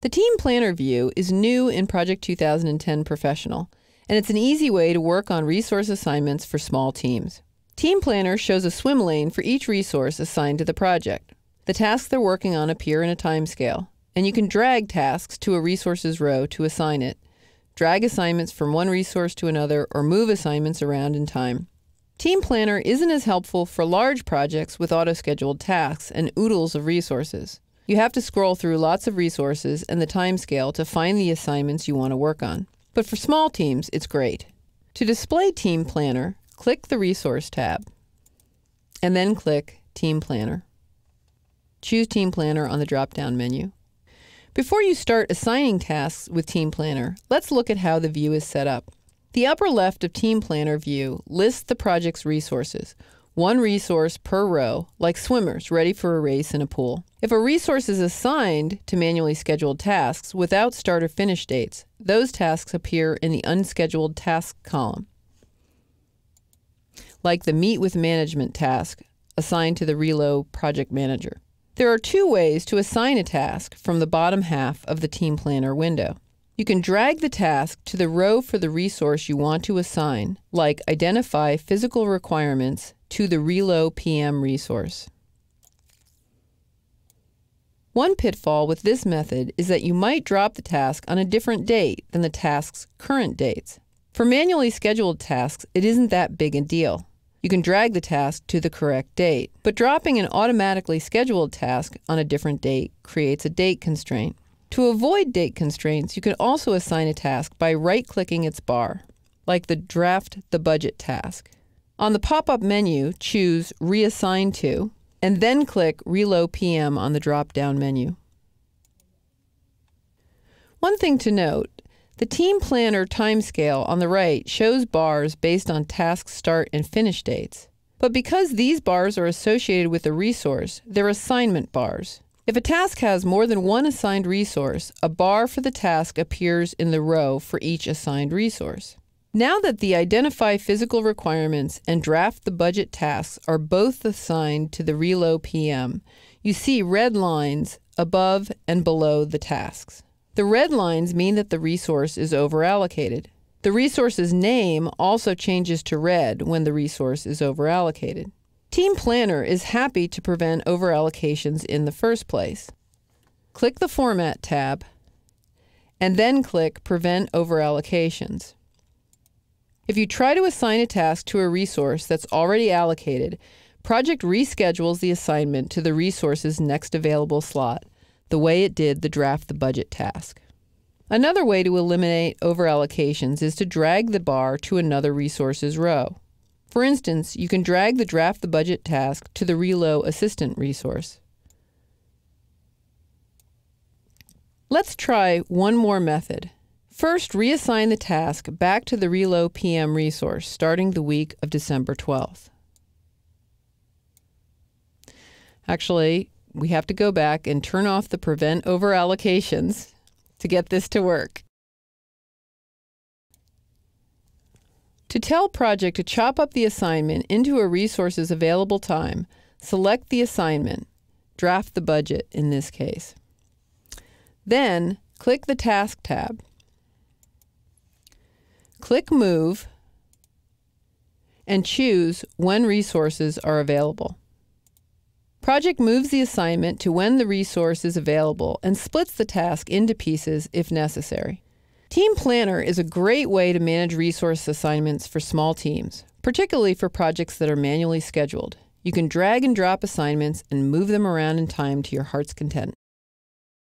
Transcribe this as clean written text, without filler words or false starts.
The Team Planner view is new in Project 2010 Professional, and it's an easy way to work on resource assignments for small teams. Team Planner shows a swim lane for each resource assigned to the project. The tasks they're working on appear in a timescale, and you can drag tasks to a resources row to assign it, drag assignments from one resource to another, or move assignments around in time. Team Planner isn't as helpful for large projects with auto-scheduled tasks and oodles of resources. You have to scroll through lots of resources and the timescale to find the assignments you want to work on. But for small teams, it's great. To display Team Planner, click the Resource tab, and then click Team Planner. Choose Team Planner on the drop-down menu. Before you start assigning tasks with Team Planner, let's look at how the view is set up. The upper left of Team Planner view lists the project's resources, one resource per row, like swimmers ready for a race in a pool. If a resource is assigned to manually scheduled tasks without start or finish dates, those tasks appear in the Unscheduled Tasks column, like the Meet with Management task assigned to the Relo project manager. There are two ways to assign a task from the bottom half of the Team Planner window. You can drag the task to the row for the resource you want to assign, like Identify Physical Requirements to the Relo PM resource. One pitfall with this method is that you might drop the task on a different date than the task's current dates. For manually scheduled tasks, it isn't that big a deal. You can drag the task to the correct date, but dropping an automatically scheduled task on a different date creates a date constraint. To avoid date constraints, you can also assign a task by right-clicking its bar, like the Draft the Budget task. On the pop-up menu, choose Reassign to, and then click Relo PM on the drop-down menu. One thing to note, the Team Planner timescale on the right shows bars based on task start and finish dates. But because these bars are associated with a resource, they're assignment bars. If a task has more than one assigned resource, a bar for the task appears in the row for each assigned resource. Now that the Identify Physical Requirements and Draft the Budget tasks are both assigned to the Relo PM, you see red lines above and below the tasks. The red lines mean that the resource is overallocated. The resource's name also changes to red when the resource is overallocated. Team Planner is happy to prevent overallocations in the first place. Click the Format tab, and then click Prevent Overallocations. If you try to assign a task to a resource that's already allocated, Project reschedules the assignment to the resource's next available slot, the way it did the Draft the Budget task. Another way to eliminate overallocations is to drag the bar to another resource's row. For instance, you can drag the Draft the Budget task to the Relo Assistant resource. Let's try one more method. First, reassign the task back to the Relo PM resource starting the week of December 12th. Actually, we have to go back and turn off the Prevent Overallocations to get this to work. To tell Project to chop up the assignment into a resource's available time, select the assignment, Draft the Budget in this case. Then, click the Task tab. Click Move and choose When Resources are Available. Project moves the assignment to when the resource is available and splits the task into pieces if necessary. Team Planner is a great way to manage resource assignments for small teams, particularly for projects that are manually scheduled. You can drag and drop assignments and move them around in time to your heart's content.